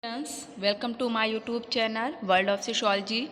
Friends, welcome to my YouTube channel world of sociology.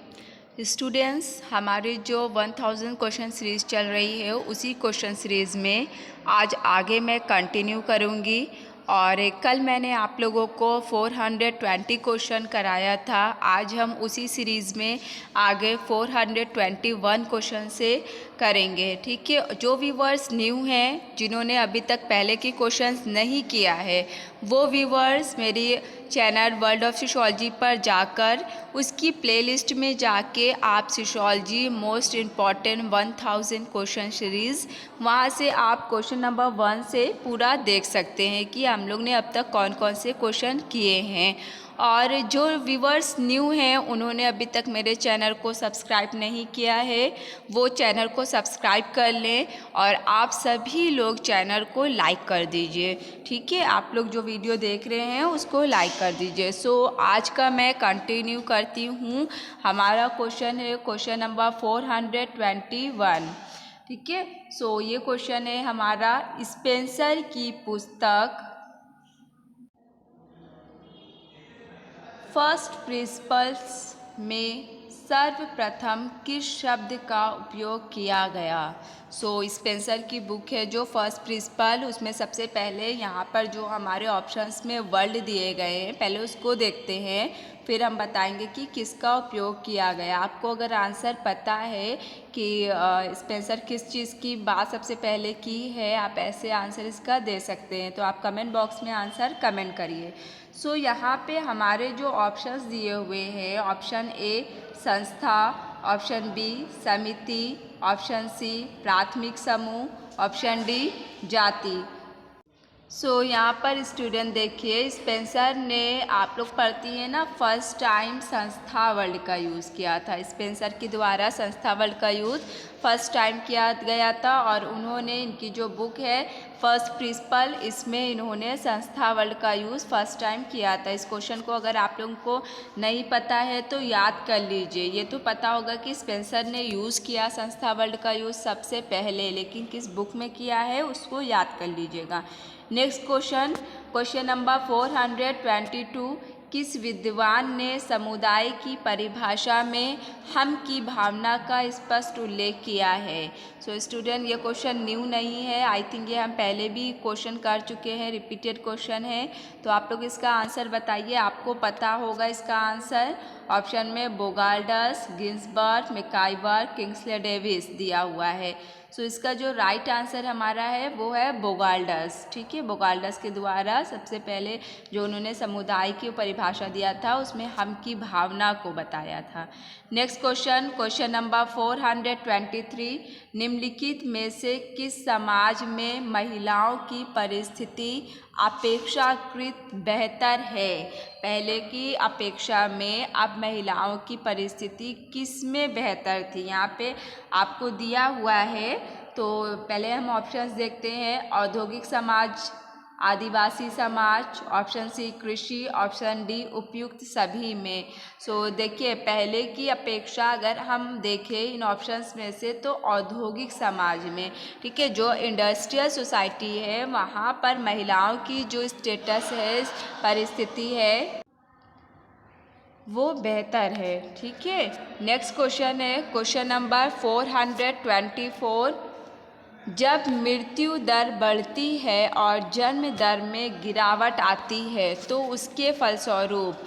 Students, हमारी जो 1000 question series चल रही है उसी क्वेश्चन सीरीज़ में आज आगे मैं कंटिन्यू करूंगी। और कल मैंने आप लोगों को 420 क्वेश्चन कराया था। आज हम उसी सीरीज़ में आगे 421 क्वेश्चन से करेंगे। ठीक है, जो व्यूवर्स न्यू हैं, जिन्होंने अभी तक पहले की क्वेश्चंस नहीं किया है, वो व्यूवर्स मेरी चैनल वर्ल्ड ऑफ सोशियोलॉजी पर जाकर उसकी प्लेलिस्ट में जाके आप sociology most important 1000 question series, वहाँ से आप क्वेश्चन नंबर 1 से पूरा देख सकते हैं कि हम लोग ने अब तक कौन कौन से क्वेश्चन किए हैं। और जो व्यूवर्स न्यू हैं, उन्होंने अभी तक मेरे चैनल को सब्सक्राइब नहीं किया है, वो चैनल को सब्सक्राइब कर लें और आप सभी लोग चैनल को लाइक कर दीजिए। ठीक है, आप लोग जो वीडियो देख रहे हैं उसको लाइक कर दीजिए। सो आज का मैं कंटिन्यू करती हूँ। हमारा क्वेश्चन है क्वेश्चन नंबर 421। ठीक है, सो ये क्वेश्चन है हमारा, स्पेंसर की पुस्तक फर्स्ट प्रिंसिपल्स में सर्वप्रथम किस शब्द का उपयोग किया गया। सो स्पेंसर की बुक है जो फर्स्ट प्रिंसिपल, उसमें सबसे पहले यहाँ पर जो हमारे ऑप्शंस में वर्ड दिए गए हैं, पहले उसको देखते हैं, फिर हम बताएंगे कि किसका उपयोग किया गया। आपको अगर आंसर पता है कि स्पेंसर किस चीज़ की बात सबसे पहले की है, आप ऐसे आंसर इसका दे सकते हैं, तो आप कमेंट बॉक्स में आंसर कमेंट करिए। सो यहाँ पे हमारे जो ऑप्शंस दिए हुए हैं, ऑप्शन ए संस्था, ऑप्शन बी समिति, ऑप्शन सी प्राथमिक समूह, ऑप्शन डी जाति। सो यहाँ पर स्टूडेंट देखिए, स्पेंसर ने, आप लोग पढ़ती हैं ना, फर्स्ट टाइम संस्था वर्ड का यूज़ किया था। स्पेंसर के द्वारा संस्था वर्ड का यूज़ फर्स्ट टाइम किया गया था और उन्होंने, इनकी जो बुक है फर्स्ट प्रिंसिपल, इसमें इन्होंने संस्था वर्ड का यूज़ फर्स्ट टाइम किया था। इस क्वेश्चन को अगर आप लोगों को नहीं पता है तो याद कर लीजिए। ये तो पता होगा कि स्पेंसर ने यूज़ किया संस्था वर्ड का यूज़ सबसे पहले, लेकिन किस बुक में किया है उसको याद कर लीजिएगा। नेक्स्ट क्वेश्चन, क्वेश्चन नंबर 422, किस विद्वान ने समुदाय की परिभाषा में हम की भावना का स्पष्ट उल्लेख किया है। सो स्टूडेंट, ये क्वेश्चन न्यू नहीं है, आई थिंक ये हम पहले भी क्वेश्चन कर चुके हैं, रिपीटेड क्वेश्चन है। तो आप लोग इसका आंसर बताइए, आपको पता होगा इसका आंसर। ऑप्शन में बोगाल्डस, गिन्सबर्ग, मैकाइवर, किंग्सले डेविस दिया हुआ है। सो इसका जो राइट आंसर हमारा है वो है बोगाल्डस। ठीक है, बोगाल्डस के द्वारा सबसे पहले जो उन्होंने समुदाय की परिभाषा दिया था उसमें हम की भावना को बताया था। नेक्स्ट क्वेश्चन, क्वेश्चन नंबर 423, निम्नलिखित में से किस समाज में महिलाओं की परिस्थिति अपेक्षाकृत बेहतर है। पहले की अपेक्षा में अब महिलाओं की परिस्थिति किस में बेहतर थी, यहाँ पे आपको दिया हुआ है। तो पहले हम ऑप्शंस देखते हैं, औद्योगिक समाज, आदिवासी समाज, ऑप्शन सी कृषि, ऑप्शन डी उपयुक्त सभी में। सो देखिए, पहले की अपेक्षा अगर हम देखें इन ऑप्शंस में से तो औद्योगिक समाज में, ठीक है, जो इंडस्ट्रियल सोसाइटी है वहाँ पर महिलाओं की जो स्टेटस है, परिस्थिति है, वो बेहतर है। ठीक है, नेक्स्ट क्वेश्चन है क्वेश्चन नंबर 424, जब मृत्यु दर बढ़ती है और जन्म दर में गिरावट आती है तो उसके फलस्वरूप,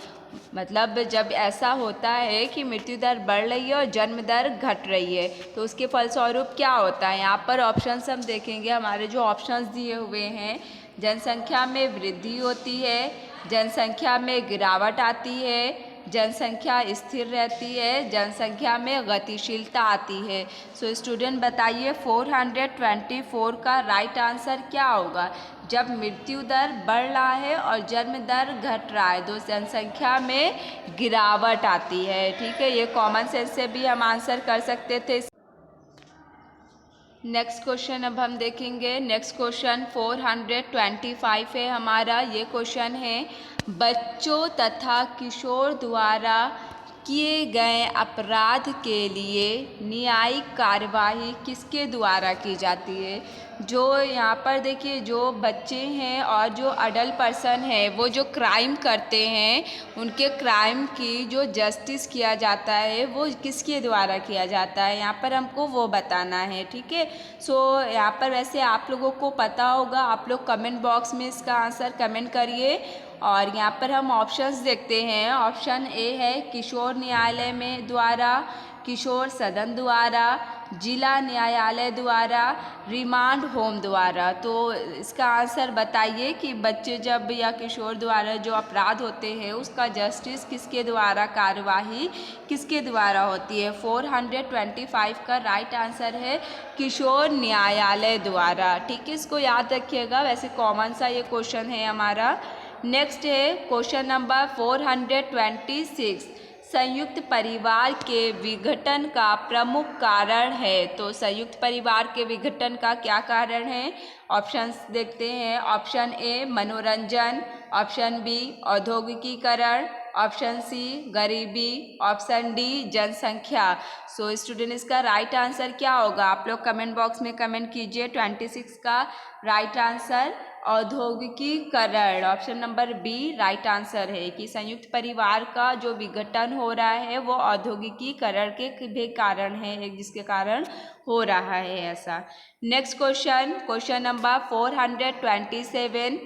मतलब जब ऐसा होता है कि मृत्यु दर बढ़ रही है और जन्म दर घट रही है तो उसके फलस्वरूप क्या होता है। यहाँ पर ऑप्शंस हम देखेंगे, हमारे जो ऑप्शंस दिए हुए हैं, जनसंख्या में वृद्धि होती है, जनसंख्या में गिरावट आती है, जनसंख्या स्थिर रहती है, जनसंख्या में गतिशीलता आती है। सो स्टूडेंट बताइए 424 का राइट आंसर क्या होगा। जब मृत्यु दर बढ़ रहा है और जन्म दर घट रहा है तो जनसंख्या में गिरावट आती है। ठीक है, ये कॉमन सेंस से भी हम आंसर कर सकते थे। नेक्स्ट क्वेश्चन अब हम देखेंगे। नेक्स्ट क्वेश्चन 425 है हमारा। ये क्वेश्चन है, बच्चों तथा किशोर द्वारा किए गए अपराध के लिए न्यायिक कार्यवाही किसके द्वारा की जाती है। जो यहाँ पर देखिए, जो बच्चे हैं और जो अडल्ट पर्सन है, वो जो क्राइम करते हैं उनके क्राइम की जो जस्टिस किया जाता है वो किसके द्वारा किया जाता है, यहाँ पर हमको वो बताना है। ठीक है, सो यहाँ पर वैसे आप लोगों को पता होगा, आप लोग कमेंट बॉक्स में इसका आंसर कमेंट करिए। और यहाँ पर हम ऑप्शंस देखते हैं। ऑप्शन ए है किशोर न्यायालय में द्वारा, किशोर सदन द्वारा, जिला न्यायालय द्वारा, रिमांड होम द्वारा। तो इसका आंसर बताइए कि बच्चे जब या किशोर द्वारा जो अपराध होते हैं उसका जस्टिस किसके द्वारा, कार्यवाही किसके द्वारा होती है। 425 का राइट आंसर है किशोर न्यायालय द्वारा। ठीक है, इसको याद रखिएगा, वैसे कॉमन सा ये क्वेश्चन है हमारा। नेक्स्ट है क्वेश्चन नंबर 426, संयुक्त परिवार के विघटन का प्रमुख कारण है। तो संयुक्त परिवार के विघटन का क्या कारण है, ऑप्शंस देखते हैं। ऑप्शन ए मनोरंजन, ऑप्शन बी औद्योगिकीकरण, ऑप्शन सी गरीबी, ऑप्शन डी जनसंख्या। सो स्टूडेंट, इसका राइट आंसर क्या होगा, आप लोग कमेंट बॉक्स में कमेंट कीजिए। 26 का राइट आंसर औद्योगिकीकरण, option number B right answer है कि संयुक्त परिवार का जो विघटन हो रहा है वो औद्योगिकीकरण के भी कारण है, जिसके कारण हो रहा है ऐसा। नेक्स्ट क्वेश्चन नंबर 427,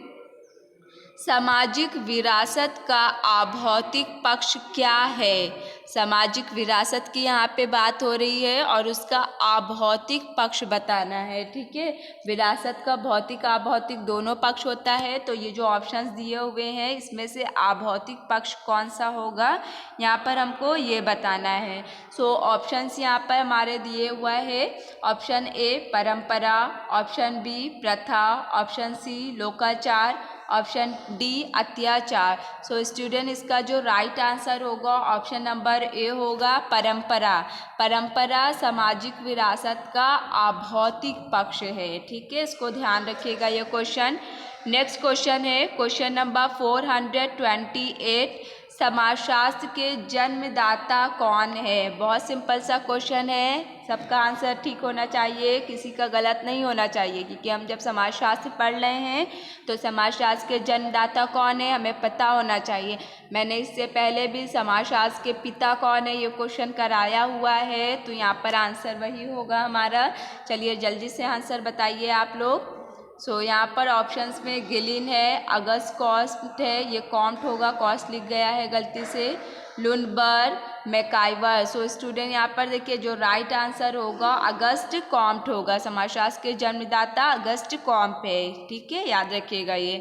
सामाजिक विरासत का अभौतिक पक्ष क्या है। सामाजिक विरासत की यहाँ पे बात हो रही है और उसका अभौतिक पक्ष बताना है। ठीक है, विरासत का भौतिक अभौतिक दोनों पक्ष होता है। तो ये जो ऑप्शंस दिए हुए हैं इसमें से अभौतिक पक्ष कौन सा होगा, यहाँ पर हमको ये बताना है। सो ऑप्शंस यहाँ पर हमारे दिए हुआ है। ऑप्शन ए परंपरा, ऑप्शन बी प्रथा, ऑप्शन सी लोकाचार, ऑप्शन डी अत्याचार। सो स्टूडेंट, इसका जो राइट आंसर होगा ऑप्शन नंबर ए होगा परंपरा। परंपरा सामाजिक विरासत का अभौतिक पक्ष है। ठीक है, इसको ध्यान रखिएगा ये क्वेश्चन। नेक्स्ट क्वेश्चन है क्वेश्चन नंबर 428, समाजशास्त्र के जन्मदाता कौन है। बहुत सिंपल सा क्वेश्चन है, सबका आंसर ठीक होना चाहिए, किसी का गलत नहीं होना चाहिए, क्योंकि हम जब समाजशास्त्र पढ़ रहे हैं तो समाजशास्त्र के जन्मदाता कौन है हमें पता होना चाहिए। मैंने इससे पहले भी समाजशास्त्र के पिता कौन है ये क्वेश्चन कराया हुआ है, तो यहाँ पर आंसर वही होगा हमारा। चलिए जल्दी से आंसर बताइए आप लोग। सो यहाँ पर ऑप्शंस में गिलिन है, अगस्त कॉस्ट है, ये कॉम्ट होगा, कॉस्ट लिख गया है गलती से, लुनबर्ग, मैकाइवर। सो स्टूडेंट, यहाँ पर देखिए जो राइट आंसर होगा अगस्त कॉम्ट होगा। समाजशास्त्र के जन्मदाता अगस्त कॉम्ट है। ठीक है, याद रखिएगा ये।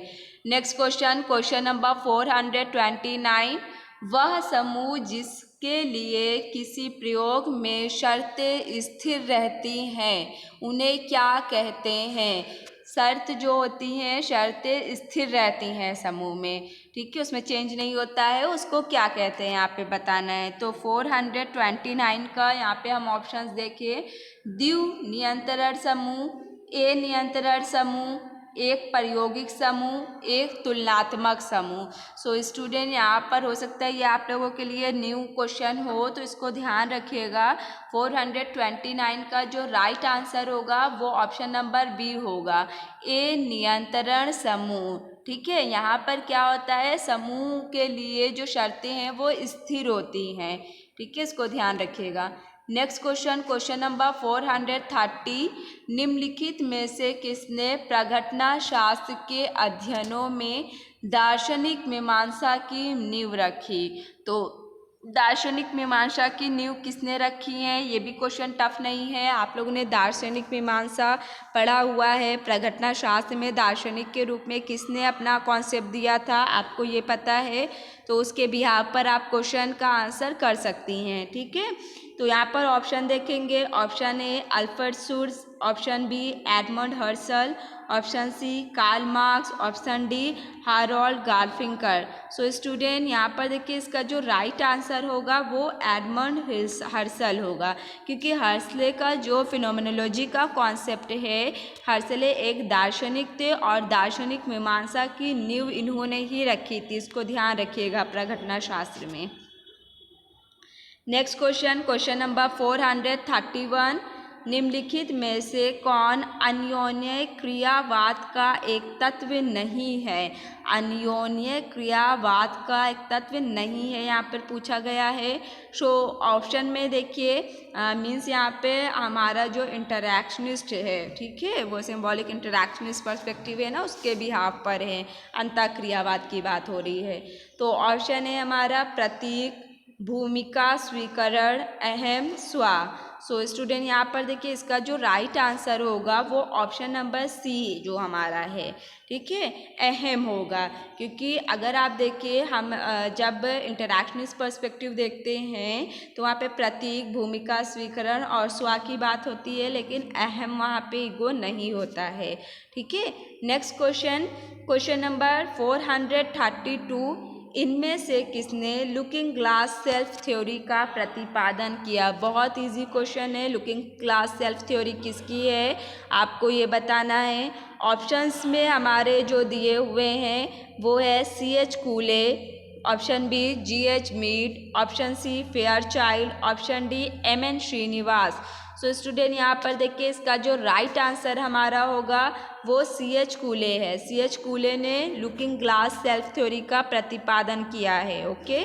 नेक्स्ट क्वेश्चन नंबर 429, वह समूह जिसके लिए किसी प्रयोग में शर्तें स्थिर रहती हैं उन्हें क्या कहते हैं। शर्त जो होती हैं, शर्तें स्थिर रहती हैं समूह में, ठीक है, उसमें चेंज नहीं होता है, उसको क्या कहते हैं यहाँ पे बताना है। तो 429 का यहाँ पे हम ऑप्शंस देखिए, द्वि नियंत्रण समूह, ए नियंत्रण समूह, एक प्रायोगिक समूह, एक तुलनात्मक समूह। सो स्टूडेंट, यहाँ पर हो सकता है ये आप लोगों के लिए न्यू क्वेश्चन हो, तो इसको ध्यान रखिएगा। 429 का जो राइट आंसर होगा वो ऑप्शन नंबर बी होगा, ए नियंत्रण समूह। ठीक है, यहाँ पर क्या होता है, समूह के लिए जो शर्तें हैं वो स्थिर होती हैं। ठीक है, इसको ध्यान रखिएगा। नेक्स्ट क्वेश्चन नंबर 430, निम्नलिखित में से किसने प्रघटना शास्त्र के अध्ययनों में दार्शनिक मीमांसा की नींव रखी। तो दार्शनिक मीमांसा की नींव किसने रखी है, ये भी क्वेश्चन टफ नहीं है, आप लोगों ने दार्शनिक मीमांसा पढ़ा हुआ है। प्रघटना शास्त्र में दार्शनिक के रूप में किसने अपना कॉन्सेप्ट दिया था, आपको ये पता है, तो उसके बिहाफ पर आप क्वेश्चन का आंसर कर सकती हैं। ठीक है, तो यहाँ पर ऑप्शन देखेंगे, option A Alfred Schultz, option B Edmund Husserl, option C Karl Marx, option D Harold Garfinkel. So student, यहाँ पर देखिए इसका जो राइट आंसर होगा वो एडमंड हर्सल होगा, क्योंकि हर्सले का जो फिनोमेनोलॉजी का कॉन्सेप्ट है, हर्सले एक दार्शनिक थे और दार्शनिक मीमांसा की नींव इन्होंने ही रखी थी। इसको ध्यान रखिएगा प्रघटना शास्त्र में। Next question number 431। निम्नलिखित में से कौन अन्योन्य क्रियावाद का एक तत्व नहीं है? अन्योन्य क्रियावाद का एक तत्व नहीं है यहाँ पर पूछा गया है। सो ऑप्शन में देखिए, मीन्स यहाँ पे हमारा जो इंटरैक्शनिस्ट है, ठीक है, वो सिंबॉलिक इंटरैक्शनिस्ट पर्सपेक्टिव है ना, उसके भी हाफ पर है, अंतःक्रियावाद की बात हो रही है। तो ऑप्शन है हमारा प्रतीक, भूमिका, स्वीकरण, अहम, स्वा। सो स्टूडेंट यहाँ पर देखिए, इसका जो राइट आंसर होगा वो ऑप्शन नंबर सी जो हमारा है, ठीक है, अहम होगा। क्योंकि अगर आप देखिए, हम जब इंटरैक्शनिस्ट पर्सपेक्टिव देखते हैं तो वहाँ पे प्रतीक, भूमिका, स्वीकरण और स्वा की बात होती है, लेकिन अहम वहाँ पे ईगो नहीं होता है, ठीक है। Next question number 432। इनमें से किसने लुकिंग ग्लास सेल्फ थ्योरी का प्रतिपादन किया? बहुत इजी क्वेश्चन है। लुकिंग ग्लास सेल्फ थ्योरी किसकी है, आपको ये बताना है। ऑप्शंस में हमारे जो दिए हुए हैं वो है C.H. Cooley, option B G.H. Mead, option C Fairchild, option D M.N. Srinivas. So student यहाँ पर देखिए, इसका जो राइट आंसर हमारा होगा वो C.H. कूले है। C.H. कूले ने लुकिंग ग्लास सेल्फ थ्योरी का प्रतिपादन किया है। ओके।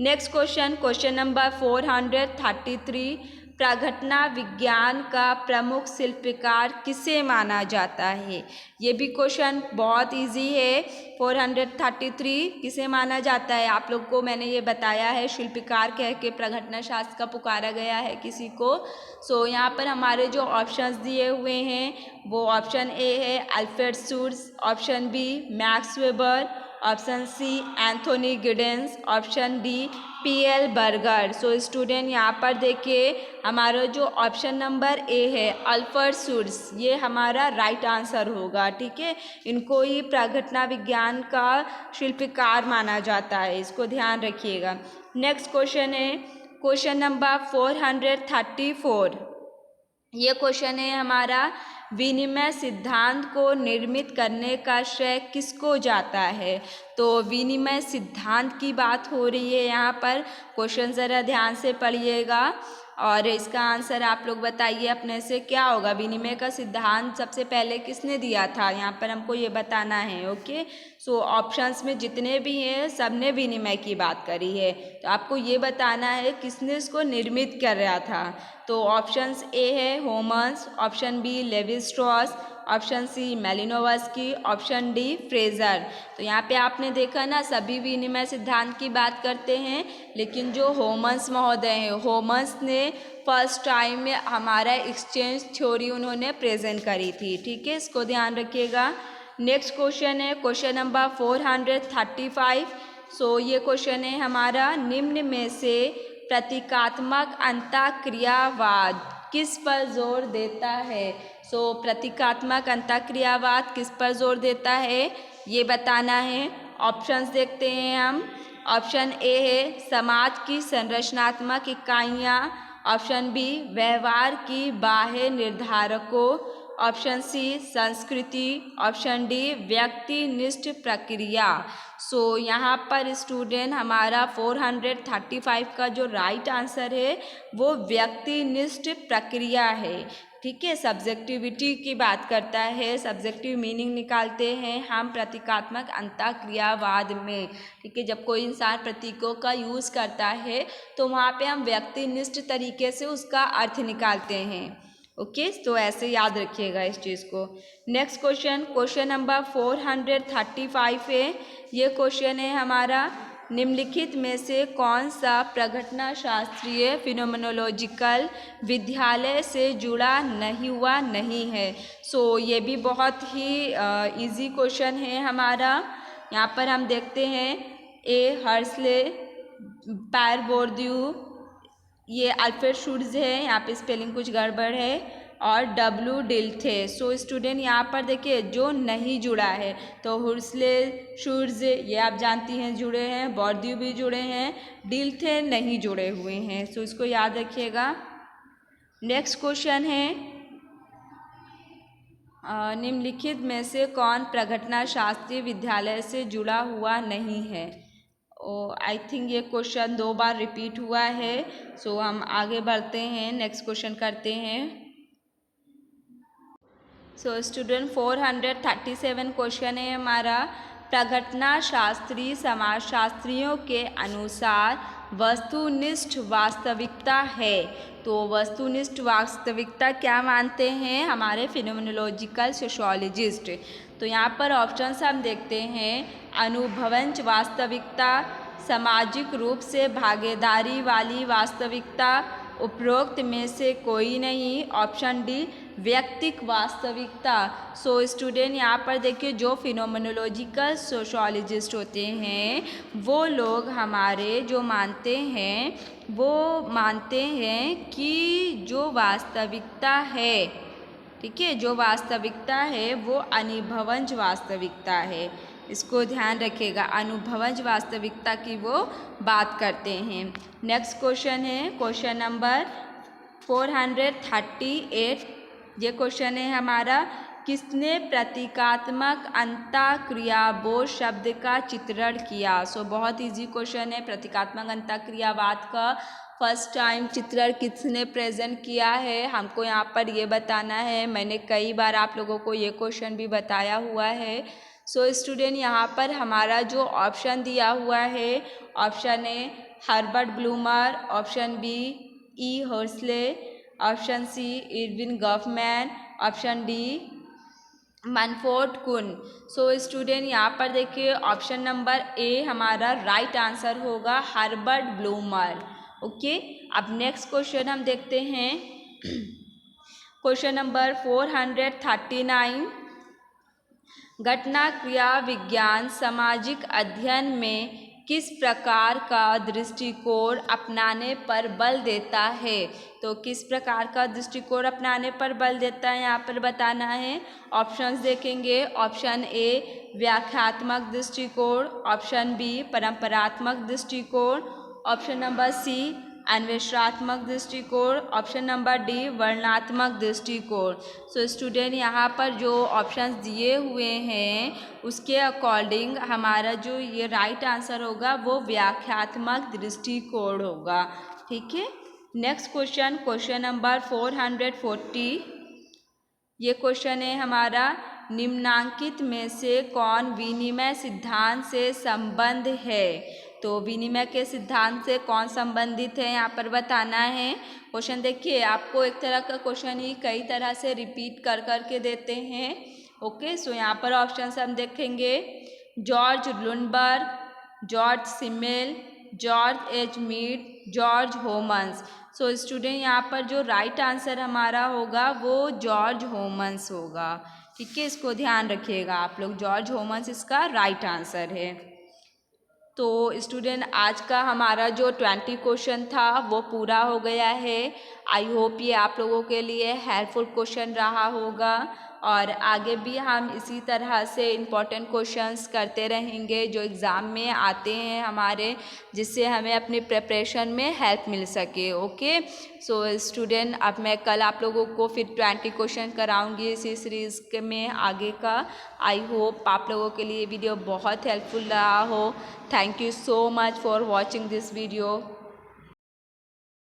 Next question number 433। प्रघटना विज्ञान का प्रमुख शिल्पकार किसे माना जाता है? ये भी क्वेश्चन बहुत इजी है। 433 किसे माना जाता है? आप लोग को मैंने ये बताया है, शिल्पकार कह के प्रघटना शास्त्र का पुकारा गया है किसी को। सो यहाँ पर हमारे जो ऑप्शंस दिए हुए हैं वो ऑप्शन ए है Alfred Schutz, option B Max Weber, option C Anthony Giddens, option D P.L. Berger. So student यहाँ पर देखिए, हमारा जो ऑप्शन नंबर ए है अल्फ्रेड शुर्ज, ये हमारा राइट आंसर होगा, ठीक है। इनको ही प्रघटना विज्ञान का शिल्पकार माना जाता है, इसको ध्यान रखिएगा। नेक्स्ट क्वेश्चन है क्वेश्चन नंबर 434। ये क्वेश्चन है हमारा, विनिमय सिद्धांत को निर्मित करने का श्रेय किसको जाता है? तो विनिमय सिद्धांत की बात हो रही है यहाँ पर। क्वेश्चन ज़रा ध्यान से पढ़िएगा और इसका आंसर आप लोग बताइए अपने से, क्या होगा? विनिमय का सिद्धांत सबसे पहले किसने दिया था, यहाँ पर हमको ये बताना है। ओके। सो ऑप्शंस में जितने भी हैं सब ने विनिमय की बात करी है, तो आपको ये बताना है किसने इसको निर्मित कर रहा था। तो ऑप्शंस ए है Homans, option B Levi Strauss, option C Malinowski, option D Frazer. तो यहाँ पे आपने देखा ना, सभी विनिमय सिद्धांत की बात करते हैं, लेकिन जो होमस महोदय हैं, होमस ने फर्स्ट टाइम में हमारा एक्सचेंज थ्योरी उन्होंने प्रेजेंट करी थी, ठीक है, इसको ध्यान रखिएगा। नेक्स्ट क्वेश्चन है क्वेश्चन नंबर 435। सो ये क्वेश्चन है हमारा, निम्न में से प्रतीकात्मक अंतःक्रियावाद किस पर जोर देता है? सो प्रतीकात्मक अंतःक्रियावाद किस पर जोर देता है ये बताना है। ऑप्शंस देखते हैं हम। ऑप्शन ए है समाज की संरचनात्मक इकाइयाँ, ऑप्शन बी व्यवहार की बाह्य निर्धारकों, ऑप्शन सी संस्कृति, ऑप्शन डी व्यक्तिनिष्ठ प्रक्रिया। सो यहाँ पर स्टूडेंट हमारा 435 का जो राइट आंसर है वो व्यक्तिनिष्ठ प्रक्रिया है, ठीक है। सब्जेक्टिविटी की बात करता है, सब्जेक्टिव मीनिंग निकालते हैं हम प्रतीकात्मक अंतःक्रियावाद में, ठीक है। जब कोई इंसान प्रतीकों का यूज़ करता है तो वहाँ पे हम व्यक्तिनिष्ठ तरीके से उसका अर्थ निकालते हैं। ओके, तो ऐसे याद रखिएगा इस चीज़ को। नेक्स्ट क्वेश्चन नंबर 435 है। ये क्वेश्चन है हमारा, निम्नलिखित में से कौन सा प्रघटना शास्त्रीय फिनोमेनोलॉजिकल विद्यालय से जुड़ा नहीं है? सो ये भी बहुत ही इजी क्वेश्चन है हमारा। यहाँ पर हम देखते हैं ए हर्सले, पैर बोर्ड्यू, ये अल्फ्रेड शुर्ज है, यहाँ पे स्पेलिंग कुछ गड़बड़ है, और W डिल्थे। सो स्टूडेंट यहाँ पर देखिए जो नहीं जुड़ा है, तो हुर्सले, शुर्ज ये आप जानती हैं जुड़े हैं, बोर्ड्यू भी जुड़े हैं, डिल्थे नहीं जुड़े हुए हैं। सो इसको याद रखिएगा। नेक्स्ट क्वेश्चन है, निम्नलिखित में से कौन प्रघटना शास्त्रीय विद्यालय से जुड़ा हुआ नहीं है? आई थिंक ये क्वेश्चन 2 बार रिपीट हुआ है। सो हम आगे बढ़ते हैं, नेक्स्ट क्वेश्चन करते हैं। सो स्टूडेंट 437 क्वेश्चन है हमारा। प्रघटना शास्त्री समाजशास्त्रियों के अनुसार वस्तुनिष्ठ वास्तविकता है। तो वस्तुनिष्ठ वास्तविकता क्या मानते हैं हमारे फिनोमिनोलॉजिकल सोशियोलॉजिस्ट। तो यहाँ पर ऑप्शंस हम देखते हैं। अनुभवज वास्तविकता, सामाजिक रूप से भागीदारी वाली वास्तविकता, उपरोक्त में से कोई नहीं। ऑप्शन डी व्यक्तिक वास्तविकता। सो स्टूडेंट यहाँ पर देखिए, जो फिनोमिनोलॉजिकल सोशियोलॉजिस्ट होते हैं वो लोग हमारे जो मानते हैं कि जो वास्तविकता है, ठीक है, जो वास्तविकता है वो अनुभवज वास्तविकता है। इसको ध्यान रखिएगा, अनुभवज वास्तविकता की वो बात करते हैं। नेक्स्ट क्वेश्चन है क्वेश्चन नंबर 438। ये क्वेश्चन है हमारा। किसने प्रतीकात्मक अंतःक्रियाबोध शब्द का चित्रण किया। सो बहुत इजी क्वेश्चन है। प्रतीकात्मक अंतःक्रियावाद का फर्स्ट टाइम चित्रण किसने प्रेजेंट किया है, हमको यहाँ पर ये बताना है। मैंने कई बार आप लोगों को ये क्वेश्चन भी बताया हुआ है। सो स्टूडेंट यहाँ पर हमारा जो ऑप्शन दिया हुआ है, option A Herbert Blumer, option B E Husserl, option C Erving Goffman, option D Manford Kuhn. So student यहाँ पर देखिए, ऑप्शन नंबर ए हमारा राइट आंसर होगा, हर्बर्ट ब्लूमर। ओके, अब नेक्स्ट क्वेश्चन हम देखते हैं। Question number 439। घटना क्रिया विज्ञान सामाजिक अध्ययन में किस प्रकार का दृष्टिकोण अपनाने पर बल देता है। तो किस प्रकार का दृष्टिकोण अपनाने पर बल देता है यहाँ पर बताना है। ऑप्शंस देखेंगे। ऑप्शन ए व्याख्यात्मक दृष्टिकोण, ऑप्शन बी परंपरात्मक दृष्टिकोण, ऑप्शन नंबर सी अन्वेषणात्मक दृष्टिकोण, ऑप्शन नंबर डी वर्णनात्मक दृष्टिकोण। सो स्टूडेंट यहाँ पर जो ऑप्शंस दिए हुए हैं उसके अकॉर्डिंग हमारा जो ये राइट आंसर होगा वो व्याख्यात्मक दृष्टिकोण होगा। ठीक है, नेक्स्ट क्वेश्चन, क्वेश्चन नंबर 440। ये क्वेश्चन है हमारा। निम्नांकित में से कौन विनिमय सिद्धांत से संबंध है। तो विनिमय के सिद्धांत से कौन संबंधित है यहाँ पर बताना है। क्वेश्चन देखिए, आपको एक तरह का क्वेश्चन ही कई तरह से रिपीट कर के देते हैं। ओके, सो यहाँ पर ऑप्शन हम देखेंगे। George Lundberg, George Simmel, George H Mead, George Homans. So student यहाँ पर जो राइट आंसर हमारा होगा वो जॉर्ज होमन्स होगा। ठीक है, इसको ध्यान रखिएगा आप लोग, जॉर्ज होमन्स इसका राइट आंसर है। तो स्टूडेंट आज का हमारा जो 20 क्वेश्चन था वो पूरा हो गया है। आई होप ये आप लोगों के लिए हेल्पफुल क्वेश्चन रहा होगा और आगे भी हम इसी तरह से इम्पोर्टेंट क्वेश्चंस करते रहेंगे जो एग्ज़ाम में आते हैं हमारे, जिससे हमें अपनी प्रिपरेशन में हेल्प मिल सके। ओके, सो स्टूडेंट अब मैं कल आप लोगों को फिर 20 क्वेश्चन कराऊंगी इसी सीरीज़ में आगे का। आई होप आप लोगों के लिए वीडियो बहुत हेल्पफुल रहा हो। Thank you so much for watching this video.